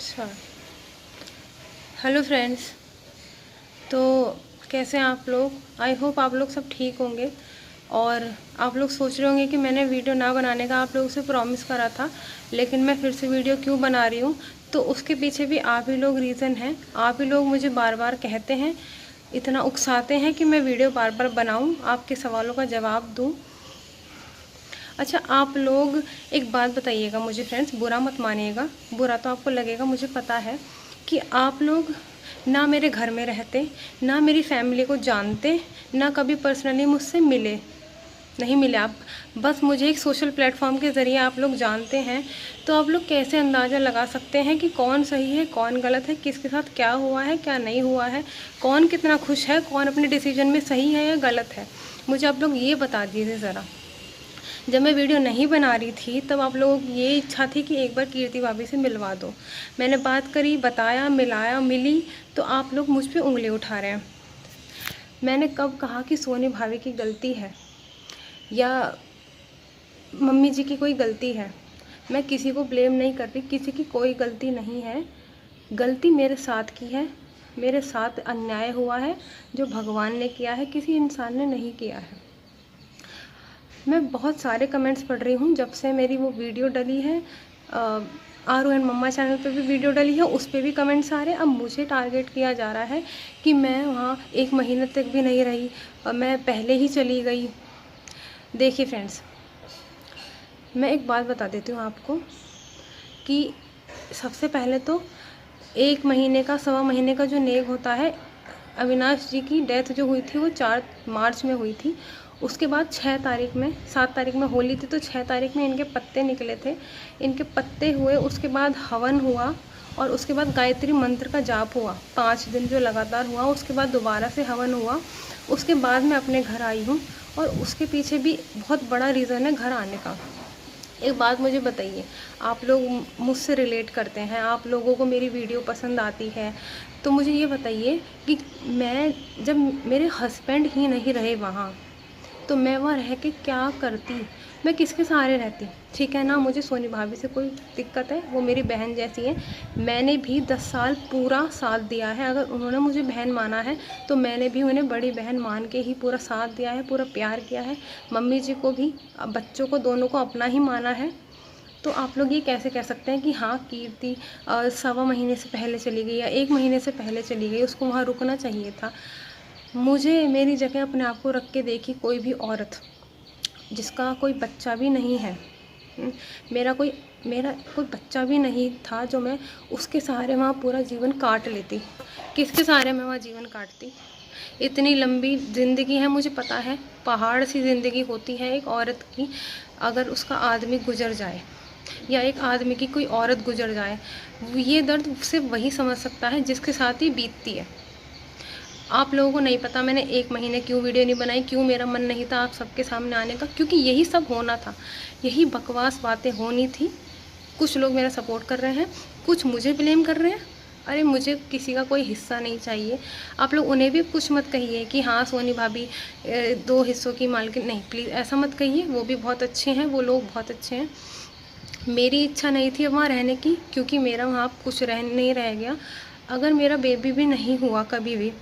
अच्छा। Hello friends. तो कैसे हैं आप लोग? आई होप आप लोग सब ठीक होंगे। और आप लोग सोच रहे होंगे कि मैंने वीडियो ना बनाने का आप लोगों से प्रॉमिस करा था, लेकिन मैं फिर से वीडियो क्यों बना रही हूँ। तो उसके पीछे भी आप ही लोग रीज़न हैं। आप ही लोग मुझे बार बार कहते हैं, इतना उकसाते हैं कि मैं वीडियो बार बार बनाऊँ, आपके सवालों का जवाब दूँ। अच्छा, आप लोग एक बात बताइएगा मुझे फ्रेंड्स, बुरा मत मानिएगा। बुरा तो आपको लगेगा, मुझे पता है कि आप लोग ना मेरे घर में रहते, ना मेरी फैमिली को जानते, ना कभी पर्सनली मुझसे मिले, नहीं मिले आप। बस मुझे एक सोशल प्लेटफॉर्म के ज़रिए आप लोग जानते हैं। तो आप लोग कैसे अंदाज़ा लगा सकते हैं कि कौन सही है, कौन गलत है, किसके साथ क्या हुआ है, क्या नहीं हुआ है, कौन कितना खुश है, कौन अपने डिसीजन में सही है या गलत है। मुझे आप लोग ये बता दीजिए ज़रा। जब मैं वीडियो नहीं बना रही थी तब आप लोगों की ये इच्छा थी कि एक बार कीर्ति भाभी से मिलवा दो। मैंने बात करी, बताया, मिलाया, मिली, तो आप लोग मुझ पे उंगली उठा रहे हैं। मैंने कब कहा कि सोनी भाभी की गलती है या मम्मी जी की कोई गलती है? मैं किसी को ब्लेम नहीं कर रही, किसी की कोई गलती नहीं है। गलती मेरे साथ की है, मेरे साथ अन्याय हुआ है जो भगवान ने किया है, किसी इंसान ने नहीं किया है। मैं बहुत सारे कमेंट्स पढ़ रही हूँ जब से मेरी वो वीडियो डली है। आर ओ एन मम्मा चैनल पे भी वीडियो डली है, उस पर भी कमेंट्स आ रहे हैं। अब मुझे टारगेट किया जा रहा है कि मैं वहाँ 1 महीने तक भी नहीं रही और मैं पहले ही चली गई। देखिए फ्रेंड्स, मैं एक बात बता देती हूँ आपको कि सबसे पहले तो 1 महीने का, 1.25 महीने का जो नेग होता है, अविनाश जी की डेथ जो हुई थी वो 4 मार्च में हुई थी। उसके बाद 6 तारीख में, 7 तारीख में होली थी, तो 6 तारीख में इनके पत्ते निकले थे। इनके पत्ते हुए, उसके बाद हवन हुआ और उसके बाद गायत्री मंत्र का जाप हुआ 5 दिन जो लगातार हुआ। उसके बाद दोबारा से हवन हुआ। उसके बाद मैं अपने घर आई हूँ और उसके पीछे भी बहुत बड़ा रीज़न है घर आने का। एक बात मुझे बताइए, आप लोग मुझसे रिलेट करते हैं, आप लोगों को मेरी वीडियो पसंद आती है, तो मुझे ये बताइए कि मैं, जब मेरे हस्बैंड ही नहीं रहे वहाँ, तो मैं वहाँ रह के क्या करती? मैं किसके सहारे रहती? ठीक है ना, मुझे सोनी भाभी से कोई दिक्कत है, वो मेरी बहन जैसी है। मैंने भी 10 साल पूरा साथ दिया है। अगर उन्होंने मुझे बहन माना है तो मैंने भी उन्हें बड़ी बहन मान के ही पूरा साथ दिया है, पूरा प्यार किया है। मम्मी जी को भी, बच्चों को, दोनों को अपना ही माना है। तो आप लोग ये कैसे कह सकते हैं कि हाँ कीर्ति 1.25 महीने से पहले चली गई या 1 महीने से पहले चली गई, उसको वहाँ रुकना चाहिए था। मुझे मेरी जगह अपने आप को रख के देखी कोई भी औरत जिसका कोई बच्चा भी नहीं है, मेरा कोई बच्चा भी नहीं था, जो मैं उसके सहारे वहाँ पूरा जीवन काट लेती। किसके सहारे मैं वहाँ जीवन काटती? इतनी लंबी ज़िंदगी है, मुझे पता है, पहाड़ सी ज़िंदगी होती है एक औरत की। अगर उसका आदमी गुजर जाए या एक आदमी की कोई औरत गुजर जाए, ये दर्द सिर्फ वही समझ सकता है जिसके साथ ही बीतती है। आप लोगों को नहीं पता मैंने 1 महीने क्यों वीडियो नहीं बनाई, क्यों मेरा मन नहीं था आप सबके सामने आने का, क्योंकि यही सब होना था, यही बकवास बातें होनी थी। कुछ लोग मेरा सपोर्ट कर रहे हैं, कुछ मुझे ब्लेम कर रहे हैं। अरे मुझे किसी का कोई हिस्सा नहीं चाहिए। आप लोग उन्हें भी कुछ मत कहिए कि हाँ सोनी भाभी 2 हिस्सों की मालकिन, नहीं प्लीज़ ऐसा मत कहिए। वो भी बहुत अच्छे हैं, वो लोग बहुत अच्छे हैं। मेरी इच्छा नहीं थी वहाँ रहने की, क्योंकि मेरा वहाँ कुछ नहीं रह गया। अगर मेरा बेबी भी नहीं हुआ कभी भी,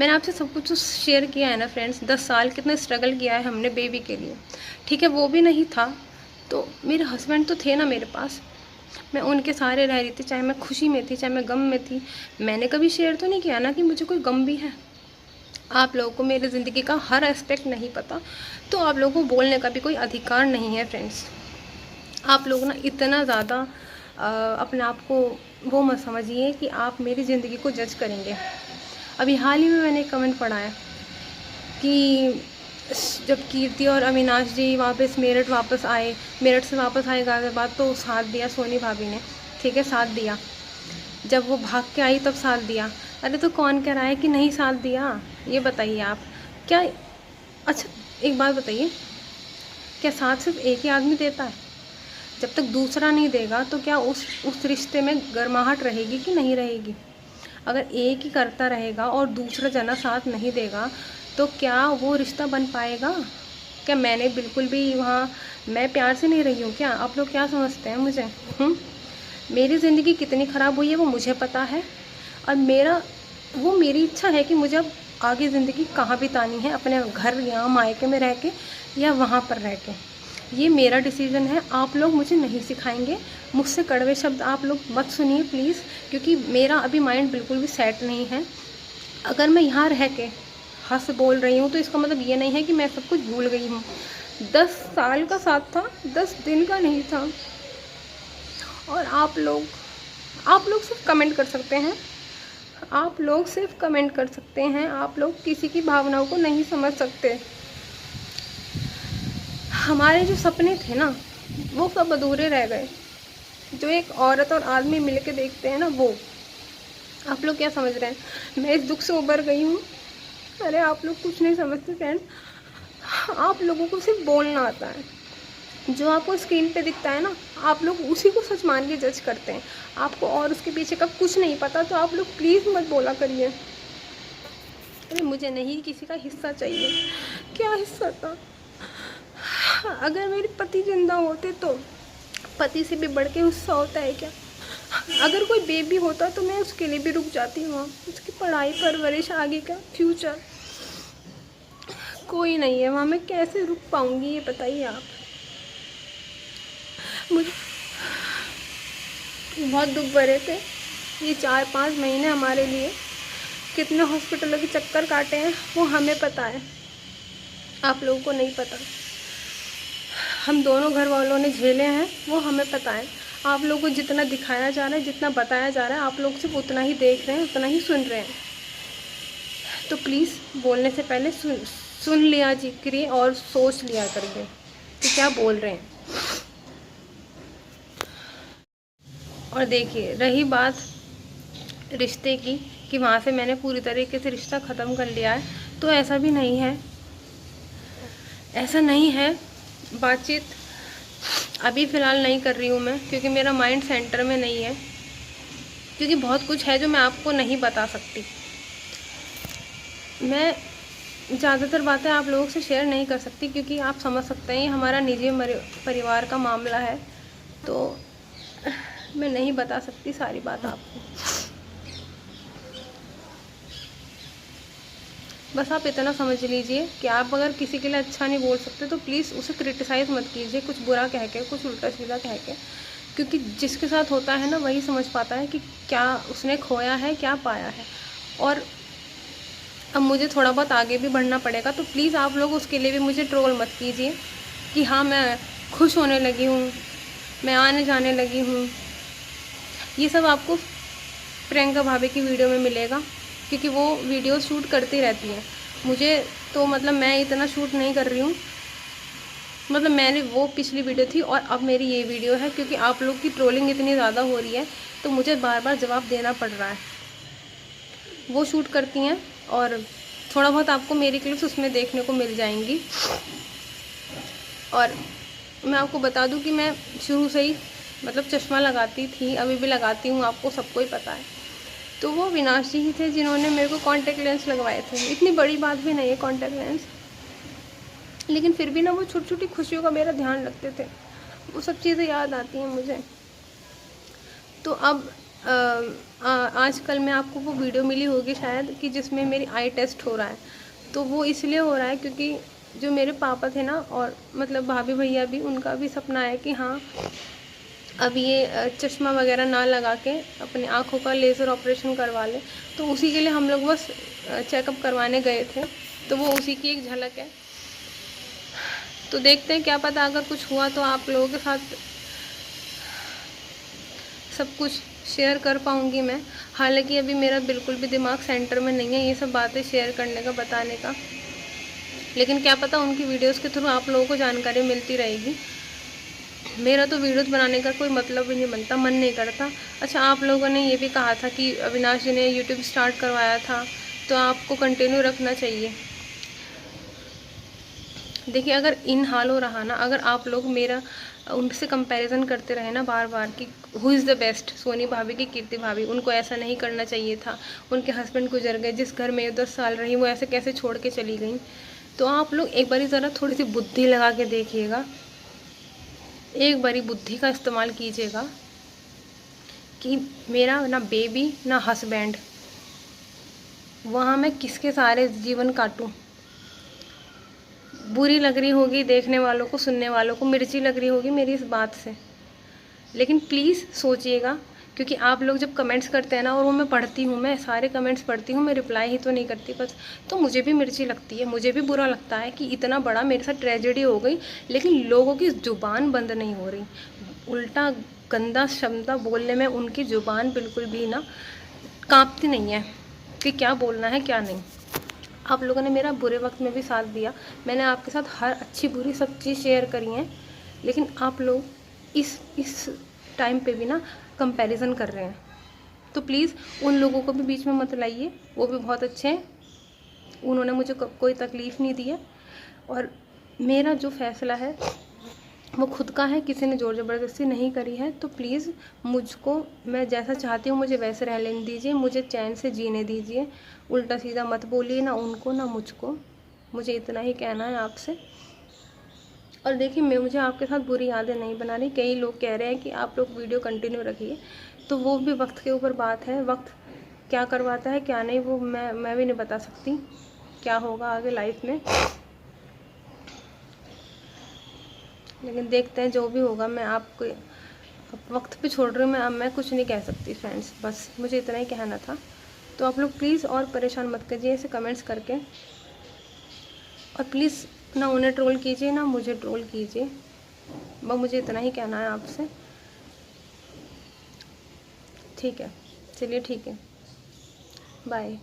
मैंने आपसे सब कुछ तो शेयर किया है ना फ्रेंड्स। 10 साल कितना स्ट्रगल किया है हमने बेबी के लिए, ठीक है, वो भी नहीं था तो मेरे हस्बैंड तो थे ना मेरे पास। मैं उनके सहारे रह रही थी, चाहे मैं खुशी में थी, चाहे मैं गम में थी। मैंने कभी शेयर तो नहीं किया ना कि मुझे कोई गम भी है। आप लोगों को मेरी ज़िंदगी का हर एस्पेक्ट नहीं पता, तो आप लोगों को बोलने का भी कोई अधिकार नहीं है फ्रेंड्स। आप लोग ना इतना ज़्यादा अपने आप को वो मत समझिए कि आप मेरी ज़िंदगी को जज करेंगे। अभी हाल ही में मैंने एक कमेंट पढ़ा है कि जब कीर्ति और अविनाश जी वापस मेरठ वापस आए, मेरठ से वापस आए गाज़ियाबाद, तो साथ दिया सोनी भाभी ने, ठीक है, साथ दिया। जब वो भाग के आई तब साथ दिया। अरे तो कौन कह रहा है कि नहीं साथ दिया? ये बताइए आप। क्या, अच्छा एक बात बताइए, क्या साथ सिर्फ एक ही आदमी देता है? जब तक दूसरा नहीं देगा तो क्या उस रिश्ते में गर्माहट रहेगी कि नहीं रहेगी? अगर एक ही करता रहेगा और दूसरा जना साथ नहीं देगा तो क्या वो रिश्ता बन पाएगा? क्या मैंने बिल्कुल भी वहाँ, मैं प्यार से नहीं रही हूँ क्या? आप लोग क्या समझते हैं मुझे? मेरी ज़िंदगी कितनी ख़राब हुई है वो मुझे पता है, और मेरी इच्छा है कि मुझे अब आगे ज़िंदगी कहाँ बितानी है, अपने घर यहाँ मायके में रह के या वहाँ पर रह के। ये मेरा डिसीज़न है, आप लोग मुझे नहीं सिखाएंगे। मुझसे कड़वे शब्द आप लोग मत सुनिए प्लीज़, क्योंकि मेरा अभी माइंड बिल्कुल भी सेट नहीं है। अगर मैं यहाँ रह के हँस बोल रही हूँ तो इसका मतलब ये नहीं है कि मैं सब कुछ भूल गई हूँ। 10 साल का साथ था, 10 दिन का नहीं था। और आप लोग सिर्फ कमेंट कर सकते हैं, आप लोग सिर्फ कमेंट कर सकते हैं, आप लोग किसी की भावनाओं को नहीं समझ सकते। हमारे जो सपने थे ना वो सब अधूरे रह गए, जो एक औरत और आदमी मिलके देखते हैं ना वो। आप लोग क्या समझ रहे हैं मैं इस दुख से उबर गई हूँ? अरे आप लोग कुछ नहीं समझते फ्रेंड। आप लोगों को सिर्फ बोलना आता है, जो आपको स्क्रीन पे दिखता है ना आप लोग उसी को सच मान के जज करते हैं। आपको और उसके पीछे का कुछ नहीं पता, तो आप लोग प्लीज़ मत बोला करिए। अरे मुझे नहीं किसी का हिस्सा चाहिए। क्या हिस्सा था? अगर मेरे पति जिंदा होते तो पति से भी बढ़ के हिस्सा होता है क्या? अगर कोई बेबी होता तो मैं उसके लिए भी रुक जाती हूँ, उसकी पढ़ाई परवरिश आगे का फ्यूचर। कोई नहीं है वहाँ, मैं कैसे रुक पाऊँगी ये बताइए आप। मुझे बहुत दुख भरे थे ये 4-5 महीने हमारे लिए। कितने हॉस्पिटलों के चक्कर काटे हैं वो हमें पता है, आप लोगों को नहीं पता। हम दोनों घर वालों ने झेले हैं वो हमें पता है। आप लोगों को जितना दिखाया जा रहा है, जितना बताया जा रहा है, आप लोग सिर्फ उतना ही देख रहे हैं, उतना ही सुन रहे हैं। तो प्लीज़ बोलने से पहले सुन लिया करिए और सोच लिया करिए कि क्या बोल रहे हैं। और देखिए रही बात रिश्ते की कि वहाँ से मैंने पूरी तरीके से रिश्ता ख़त्म कर लिया है, तो ऐसा भी नहीं है, ऐसा नहीं है। बातचीत अभी फ़िलहाल नहीं कर रही हूँ मैं, क्योंकि मेरा माइंड सेंटर में नहीं है, क्योंकि बहुत कुछ है जो मैं आपको नहीं बता सकती। मैं ज़्यादातर बातें आप लोगों से शेयर नहीं कर सकती, क्योंकि आप समझ सकते हैं ये हमारा निजी परिवार का मामला है, तो मैं नहीं बता सकती सारी बात आपको। बस आप इतना समझ लीजिए कि आप अगर किसी के लिए अच्छा नहीं बोल सकते तो प्लीज़ उसे क्रिटिसाइज़ मत कीजिए, कुछ बुरा कह के, कुछ उल्टा सीधा कह के, क्योंकि जिसके साथ होता है ना वही समझ पाता है कि क्या उसने खोया है, क्या पाया है। और अब मुझे थोड़ा बहुत आगे भी बढ़ना पड़ेगा, तो प्लीज़ आप लोग उसके लिए भी मुझे ट्रोल मत कीजिए कि हाँ मैं खुश होने लगी हूँ, मैं आने जाने लगी हूँ। ये सब आपको प्रियंका भाभी की वीडियो में मिलेगा, क्योंकि वो वीडियो शूट करती रहती है। मुझे तो मतलब मैं इतना शूट नहीं कर रही हूँ, मतलब मैंने वो पिछली वीडियो थी और अब मेरी ये वीडियो है, क्योंकि आप लोग की ट्रोलिंग इतनी ज़्यादा हो रही है तो मुझे बार बार जवाब देना पड़ रहा है। वो शूट करती हैं और थोड़ा बहुत आपको मेरी क्लिप्स उसमें देखने को मिल जाएंगी। और मैं आपको बता दूं कि मैं शुरू से ही मतलब चश्मा लगाती थी, अभी भी लगाती हूँ, आपको सबको ही पता है। तो वो विनाश जी ही थे जिन्होंने मेरे को कॉन्टेक्ट लेंस लगवाए थे। इतनी बड़ी बात भी नहीं है कॉन्टेक्ट लेंस, लेकिन फिर भी ना वो छोटी छोटी खुशियों का मेरा ध्यान रखते थे, वो सब चीज़ें याद आती हैं मुझे। तो अब आजकल में आपको वो वीडियो मिली होगी शायद कि जिसमें मेरी आई टेस्ट हो रहा है। तो वो इसलिए हो रहा है क्योंकि जो मेरे पापा थे ना, और मतलब भाभी भैया भी, उनका भी सपना है कि हाँ अब ये चश्मा वगैरह ना लगा के अपने आँखों का लेज़र ऑपरेशन करवा ले। तो उसी के लिए हम लोग बस चेकअप करवाने गए थे, तो वो उसी की एक झलक है। तो देखते हैं, क्या पता अगर कुछ हुआ तो आप लोगों के साथ सब कुछ शेयर कर पाऊँगी मैं। हालांकि अभी मेरा बिल्कुल भी दिमाग सेंटर में नहीं है ये सब बातें शेयर करने का, बताने का, लेकिन क्या पता उनकी वीडियोस के थ्रू आप लोगों को जानकारी मिलती रहेगी। मेरा तो वीडियोस बनाने का कोई मतलब ही नहीं बनता, मन नहीं करता। अच्छा, आप लोगों ने ये भी कहा था कि अविनाश जी ने यूट्यूब स्टार्ट करवाया था तो आपको कंटिन्यू रखना चाहिए। देखिए, अगर इन हाल हो रहा ना, अगर आप लोग मेरा उनसे कंपैरिजन करते रहे ना बार बार कि who is the best, Soni भाभी की कीर्ति भाभी, उनको ऐसा नहीं करना चाहिए था, उनके हस्बैंड गुजर गए, जिस घर में 10 साल रही वो ऐसे कैसे छोड़ के चली गई, तो आप लोग एक बारी ज़रा थोड़ी सी बुद्धि लगा के देखिएगा, एक बारी बुद्धि का इस्तेमाल कीजिएगा। कि मेरा ना बेबी ना हस्बैंड, वहाँ मैं किसके सारे जीवन काटूँ। बुरी लग रही होगी देखने वालों को, सुनने वालों को, मिर्ची लग रही होगी मेरी इस बात से, लेकिन प्लीज़ सोचिएगा, क्योंकि आप लोग जब कमेंट्स करते हैं ना, और वो मैं पढ़ती हूँ, मैं सारे कमेंट्स पढ़ती हूँ, मैं रिप्लाई ही तो नहीं करती बस, तो मुझे भी मिर्ची लगती है, मुझे भी बुरा लगता है कि इतना बड़ा मेरे साथ ट्रेजेडी हो गई, लेकिन लोगों की ज़ुबान बंद नहीं हो रही, उल्टा गंदा शब्द बोलने में उनकी ज़ुबान बिल्कुल भी ना कांपती नहीं है कि क्या बोलना है क्या नहीं। आप लोगों ने मेरा बुरे वक्त में भी साथ दिया, मैंने आपके साथ हर अच्छी बुरी सब चीज़ शेयर करी हैं, लेकिन आप लोग इस टाइम पे भी ना कंपैरिजन कर रहे हैं। तो प्लीज़ उन लोगों को भी बीच में मत लाइए, वो भी बहुत अच्छे हैं, उन्होंने मुझे कोई तकलीफ़ नहीं दी है, और मेरा जो फ़ैसला है वो खुद का है, किसी ने ज़ोर ज़बरदस्ती नहीं करी है। तो प्लीज़ मुझको, मैं जैसा चाहती हूँ मुझे वैसे रह लेने दीजिए, मुझे चैन से जीने दीजिए, उल्टा सीधा मत बोलिए ना उनको ना मुझको, मुझे इतना ही कहना है आपसे। और देखिए, मुझे आपके साथ बुरी यादें नहीं बना रही, कई लोग कह रहे हैं कि आप लोग वीडियो कंटिन्यू रखिए, तो वो भी वक्त के ऊपर बात है, वक्त क्या करवाता है क्या नहीं वो मैं भी नहीं बता सकती, क्या होगा आगे लाइफ में, लेकिन देखते हैं जो भी होगा। मैं आपको अब वक्त पे छोड़ रही हूँ, मैं कुछ नहीं कह सकती फ्रेंड्स, बस मुझे इतना ही कहना था। तो आप लोग प्लीज़ और परेशान मत कीजिए ऐसे कमेंट्स करके, और प्लीज़ ना उन्हें ट्रोल कीजिए ना मुझे ट्रोल कीजिए, बस मुझे इतना ही कहना है आपसे। ठीक है, चलिए ठीक है, बाय।